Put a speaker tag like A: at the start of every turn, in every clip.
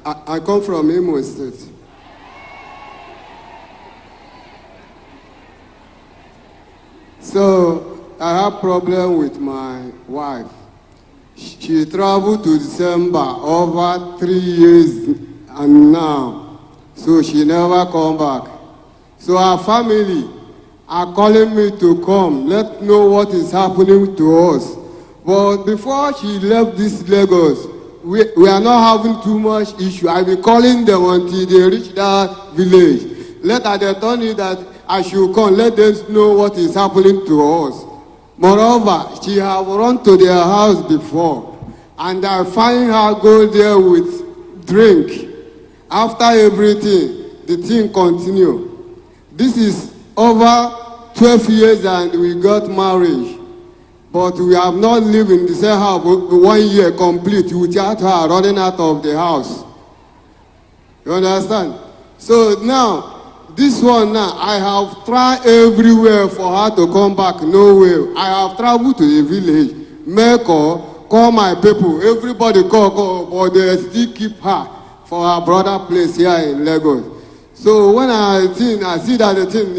A: I come from Imo State. So I have problem with my wife. She traveled to December over 3 years and now. So she never come back. So our family are calling me to come. Let know what is happening to us. But before she left this Lagos, we are not having too much issue. I'll be calling them until they reach that village. Later they told me that I should come. Let them know what is happening to us. Moreover, she have run to their house before, and I find her go there with drink. After everything, the thing continue. This is over 12 years and we got married. But we have not lived in the same house 1 year complete without her running out of the house. You understand? So now, this one now, I have tried everywhere for her to come back, nowhere. I have traveled to the village, make call my people, everybody call, but they still keep her for her brother place here in Lagos. So when I see that the thing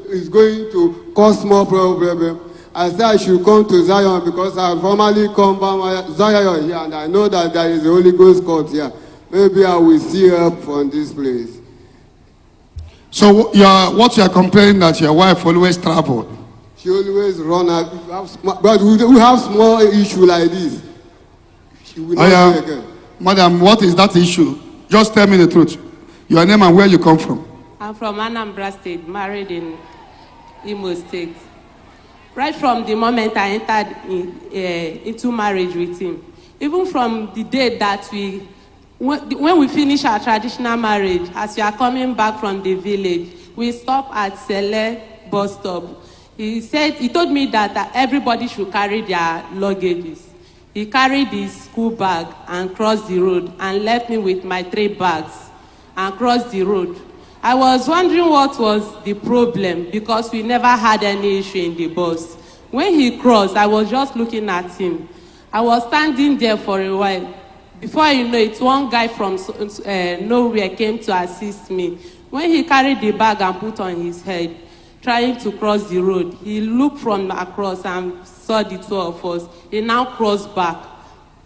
A: is going to cause more problem, I said I should come to Zion because I formally come by Zion here and I know that there is a Holy Ghost court here. Maybe I will see help from this place.
B: So what you are complaining that your wife always traveled?
A: She always run out. But we have small issue like this. She will not see again.
B: Madam, what is that issue? Just tell me the truth. Your name and where you come from.
C: I'm from Anambra State, married in Imo State. Right from the moment I entered into marriage with him, even from the day that when we finish our traditional marriage, as we are coming back from the village, we stop at Sele bus stop. He told me that everybody should carry their luggages. He carried his school bag and crossed the road and left me with my 3 bags and crossed the road. I was wondering what was the problem because we never had any issue in the bus. When he crossed, I was just looking at him. I was standing there for a while. Before you know it, one guy from nowhere came to assist me. When he carried the bag and put on his head, trying to cross the road, he looked from across and saw the 2 of us. He now crossed back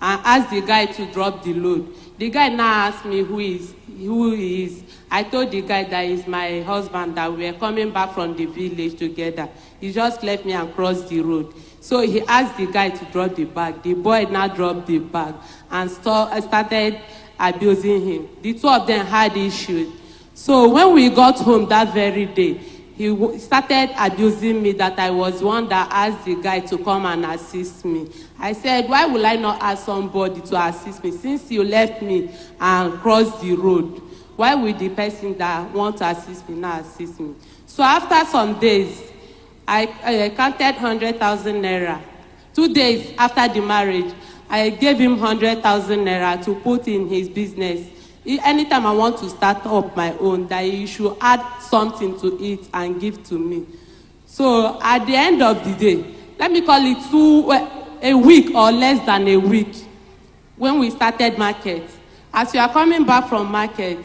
C: and asked the guy to drop the load. The guy now asked me who he is. I told the guy that is my husband, that we are coming back from the village together. He just left me and crossed the road. So he asked the guy to drop the bag. The boy now dropped the bag and started abusing him. The 2 of them had issues. So when we got home that very day, he started abusing me that I was one that asked the guy to come and assist me. I said, why will I not ask somebody to assist me? Since you left me and crossed the road, why will the person that wants to assist me not assist me? So after some days, I counted 100,000 naira. 2 days after the marriage, I gave him 100,000 naira to put in his business. Anytime I want to start up my own, that he should add something to it and give to me. So at the end of the day, let me call it a week or less than a week, when we started market. As we are coming back from market,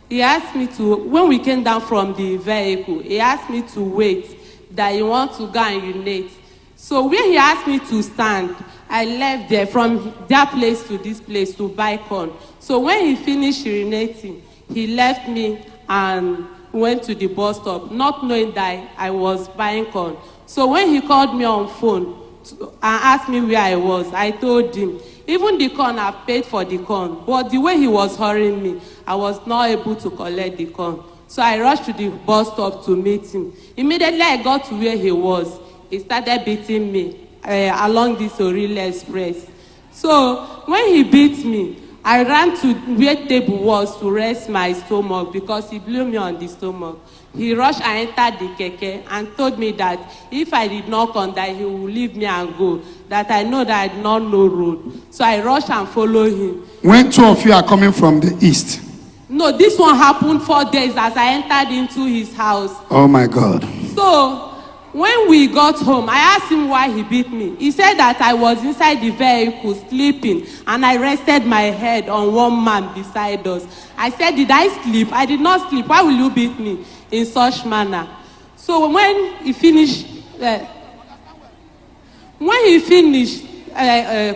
C: he asked me to, when we came down from the vehicle, he asked me to wait, that he wants to go and urinate. So when he asked me to stand, I left there from that place to this place to buy corn. So when he finished urinating, he left me and went to the bus stop, not knowing that I was buying corn. So when he called me on phone and asked me where I was, I told him, even the corn, I paid for the corn. But the way he was hurrying me, I was not able to collect the corn. So I rushed to the bus stop to meet him. Immediately I got to where he was, he started beating me along this Orille Express. So when he beat me, I ran to where table was to rest my stomach because he blew me on the stomach. He rushed and entered the keke and told me that if I did not come, that he would leave me and go, that I know that I did not know road. So I rushed and followed him.
B: When 2 of you are coming from the east?
C: No, this one happened 4 days as I entered into his house.
B: Oh my God.
C: So When we got home, I asked him why he beat me. He said that I was inside the vehicle sleeping and I rested my head on one man beside us. I said, did I sleep? I did not sleep. Why will you beat me in such manner? So when he finished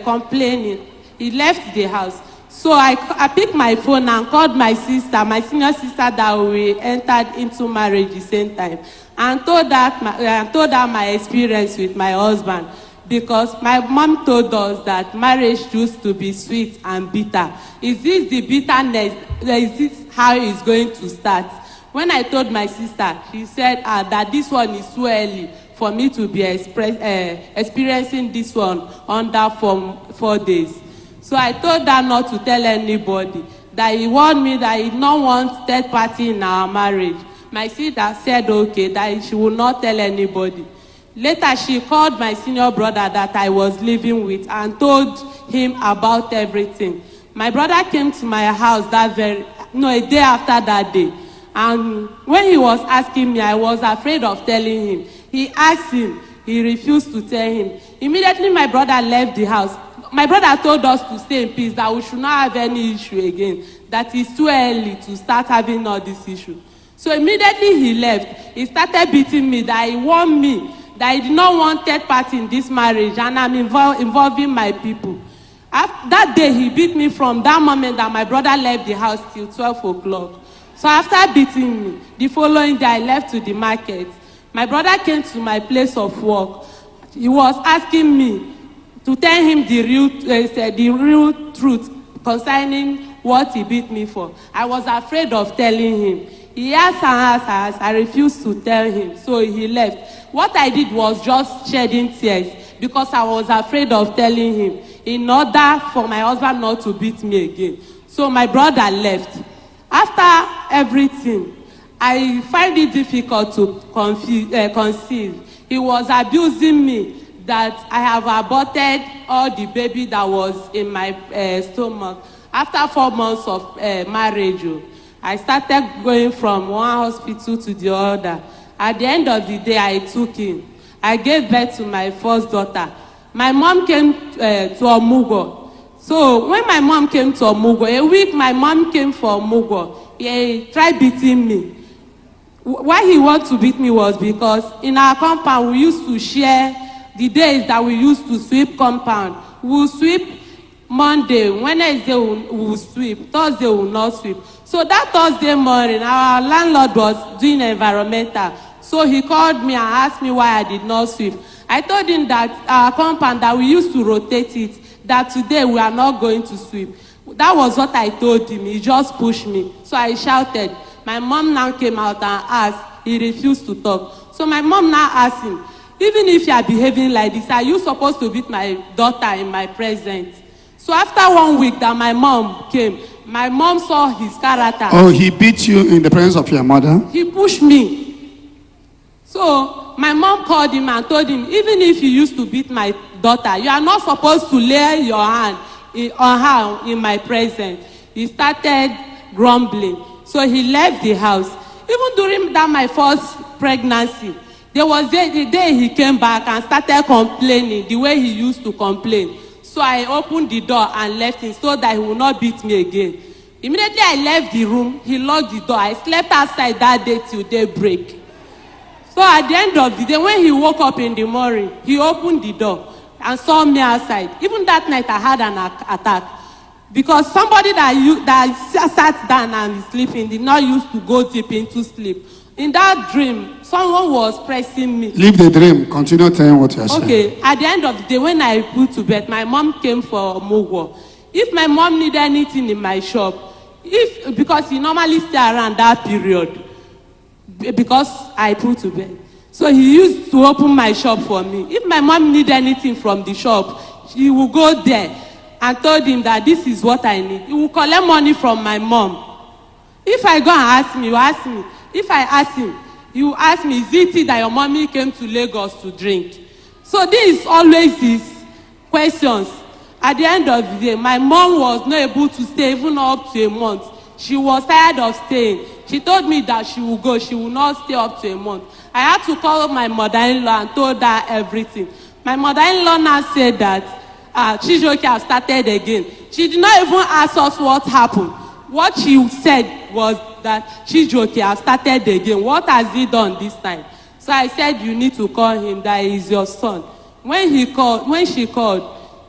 C: complaining, he left the house. So I picked my phone and called my sister, my senior sister, that we entered into marriage the same time, and told her my experience with my husband, because my mom told us that marriage used to be sweet and bitter. Is this the bitterness? Is this how it's going to start? When I told my sister, she said that this one is too early for me to be experiencing this one under 4 days. So I told her not to tell anybody, that he warned me that he did not want third party in our marriage. My sister said okay, that she would not tell anybody. Later, she called my senior brother that I was living with and told him about everything. My brother came to my house a day after that day. And when he was asking me, I was afraid of telling him. He asked him, he refused to tell him. Immediately, my brother left the house. My brother told us to stay in peace, that we should not have any issue again, that it's too early to start having all this issue. So immediately he left. He started beating me, that he warned me that he did not want third party in this marriage, and I'm involving my people. That day he beat me from that moment that my brother left the house till 12 o'clock. So after beating me, the following day I left to the market. My brother came to my place of work. He was asking me to tell him the real truth concerning what he beat me for. I was afraid of telling him. He asked and asked. I refused to tell him, so he left. What I did was just shedding tears because I was afraid of telling him in order for my husband not to beat me again. So my brother left. After everything, I find it difficult to conceive. He was abusing me, that I have aborted all the baby that was in my stomach. After 4 months of marriage, I started going from one hospital to the other. At the end of the day, I took him. I gave birth to my first daughter. My mom came to Omugo. So when my mom came to Omugo, a week my mom came for Omugo. He tried beating me. Why he wanted to beat me was because in our compound we used to share the days that we used to sweep compound. We will sweep Monday, Wednesday we will sweep, Thursday we will not sweep. So that Thursday morning, our landlord was doing environmental. So he called me and asked me why I did not sweep. I told him that our compound, that we used to rotate it, that today we are not going to sweep. That was what I told him. He just pushed me. So I shouted. My mom now came out and asked. He refused to talk. So my mom now asked him, even if you are behaving like this, are you supposed to beat my daughter in my presence? So after 1 week that my mom came, my mom saw his character.
B: Oh, he beat you in the presence of your mother?
C: He pushed me. So my mom called him and told him, even if you used to beat my daughter, you are not supposed to lay your hand on her in my presence. He started grumbling. So he left the house. Even during that my first pregnancy, there was the day he came back and started complaining the way he used to complain. So I opened the door and left him so that he would not beat me again. Immediately I left the room, he locked the door. I slept outside that day till daybreak. So at the end of the day, when he woke up in the morning, he opened the door and saw me outside. Even that night I had an attack. Because somebody that sat down and is sleeping did not used to go deep into sleep. In that dream, someone was pressing me.
B: Leave the dream. Continue telling what you are saying.
C: Okay, at the end of the day, when I put to bed, my mom came for Mugo. If my mom needed anything in my shop, because he normally stay around that period, because I put to bed. So he used to open my shop for me. If my mom needed anything from the shop, she will go there and told him that this is what I need. He will collect money from my mom. If I go and ask him, you ask me. If I ask him, you ask me, is it that your mommy came to Lagos to drink? So this is always his questions. At the end of the day, my mom was not able to stay even up to a month. She was tired of staying. She told me that she will go. She will not stay up to a month. I had to call my mother-in-law and told her everything. My mother-in-law now said that Chijoke have started again. She did not even ask us what happened. What she said was that Chijoke have started again. What has he done this time? So I said, you need to call him, that he is your son. When she called,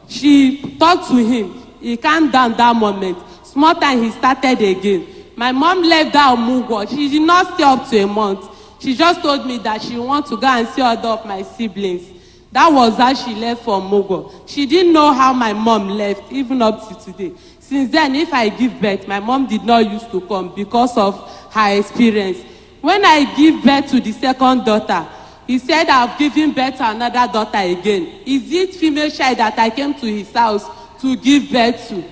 C: she talked to him. He calmed down that moment. Small time, he started again. My mom left that Mugwo. She did not stay up to a month. She just told me that she wants to go and see other of my siblings. That was how she left for Mugwo. She didn't know how my mom left, even up to today. Since then, if I give birth, my mom did not used to come because of her experience. When I give birth to the second daughter, he said I've given birth to another daughter again. Is it female child that I came to his house to give birth to?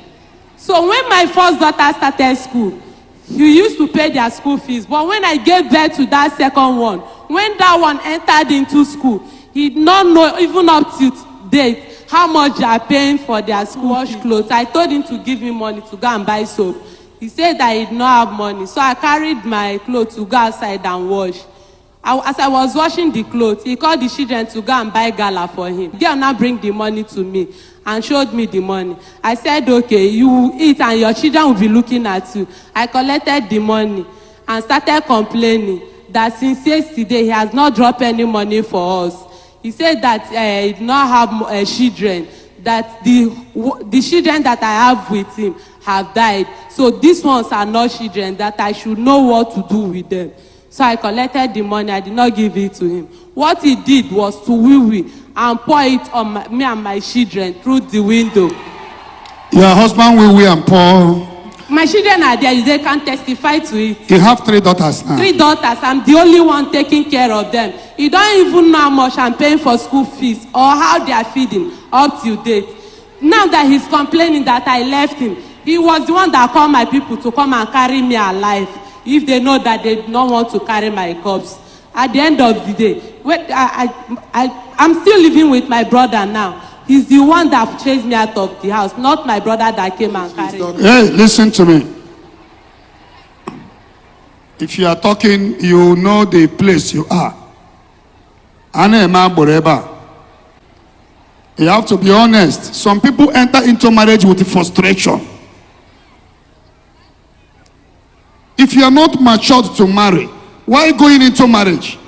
C: So when my first daughter started school, he used to pay their school fees. But when I gave birth to that second one, when that one entered into school, he did not know, even up to date, how much they are paying for their school wash clothes. I told him to give me money to go and buy soap. He said that he did not have money. So I carried my clothes to go outside and wash. As I was washing the clothes, he called the children to go and buy gala for him. The girl now bring the money to me and showed me the money. I said, okay, you will eat and your children will be looking at you. I collected the money and started complaining that since yesterday he has not dropped any money for us. He said that he did not have children, that the children that I have with him have died. So these ones are not children, that I should know what to do with them. So I collected the money. I did not give it to him. What he did was to wee and pour it on me and my children through the window.
B: Your husband wee and pour.
C: My children are there. They can testify to it.
B: You have 3 daughters now.
C: 3 daughters. I'm the only one taking care of them. You don't even know how much I'm paying for school fees or how they are feeding up to date. Now that he's complaining that I left him, he was the one that called my people to come and carry me alive. If they know that they do not want to carry my corpse. At the end of the day, I'm still living with my brother now. He's the one that chased me out of the house, not my brother that came and carried me.
B: Hey, listen to me. If you are talking, you know the place you are. You have to be honest. Some people enter into marriage with frustration. If you are not matured to marry, why going into marriage?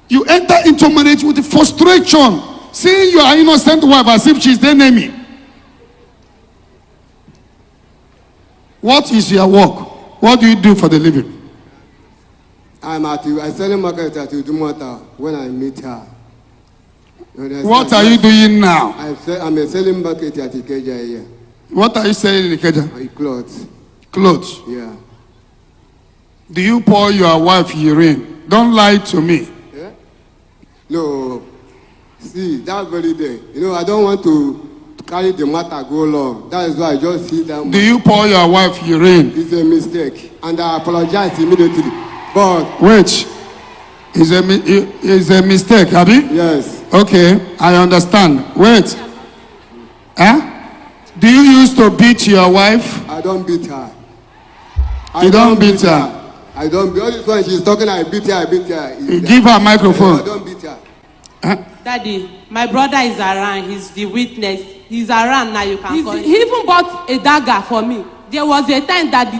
B: You enter into marriage with frustration, seeing your innocent wife as if she's the enemy. What is your work? What do you do for the living?
A: I sell market at Udumata when I meet her.
B: What are you doing now?
A: I'm a selling market at Ikeja here.
B: What are you selling in Ikeja?
A: My clothes.
B: Clothes.
A: Yeah.
B: Do you pour your wife urine? Don't lie to me.
A: Yeah? No. See, that very day. You know, I don't want to carry the matter go long. That is why I just see that.
B: Do you pour your wife urine?
A: It's a mistake. And I apologize immediately. But
B: wait. It's a mistake, Abby?
A: Yes.
B: Okay, I understand. Wait. Huh? Do you used to beat your wife?
A: I don't beat her.
B: You don't beat her?
A: I don't beat her. All this time she's talking, I beat her.
B: Give her a microphone.
A: I don't beat her.
B: Huh?
C: Daddy, my brother is around. He's the witness. He's around now. You can call him. He even bought a dagger for me. There was a time that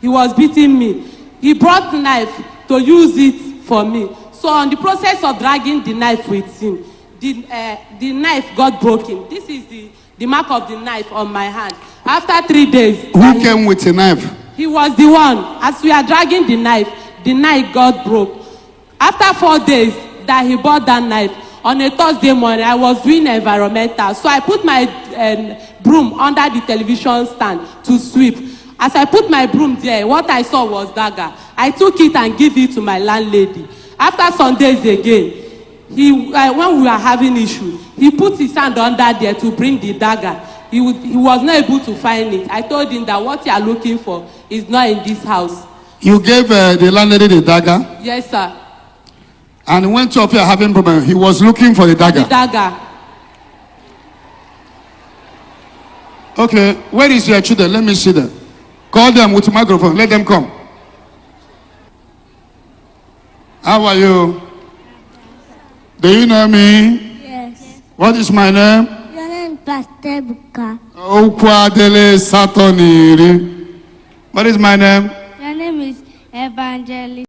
C: he was beating me. He brought knife to use it for me. So on the process of dragging the knife with him, the knife got broken. This is the mark of the knife on my hand. After 3 days.
B: Who came with a knife?
C: He was the one. As we are dragging the knife got broke. After 4 days that he bought that knife, on a Thursday morning, I was doing environmental. So I put my broom under the television stand to sweep. As I put my broom there, what I saw was dagger. I took it and gave it to my landlady. After some days again, when we were having issue, he put his hand under there to bring the dagger. He was not able to find it. I told him that what you are looking for is not in this house.
B: You gave the landlady the dagger?
C: Yes, sir.
B: And when two of you are having problem, he was looking for the dagger?
C: The dagger.
B: Okay, where is your children? Let me see them. Call them with microphone. Let them come. How are you? Do you know me?
D: Yes.
B: What is my name?
D: Your name is Pastor Ebuka.
B: Okwadele Satoniri. What is my name?
D: Your name is Evangelist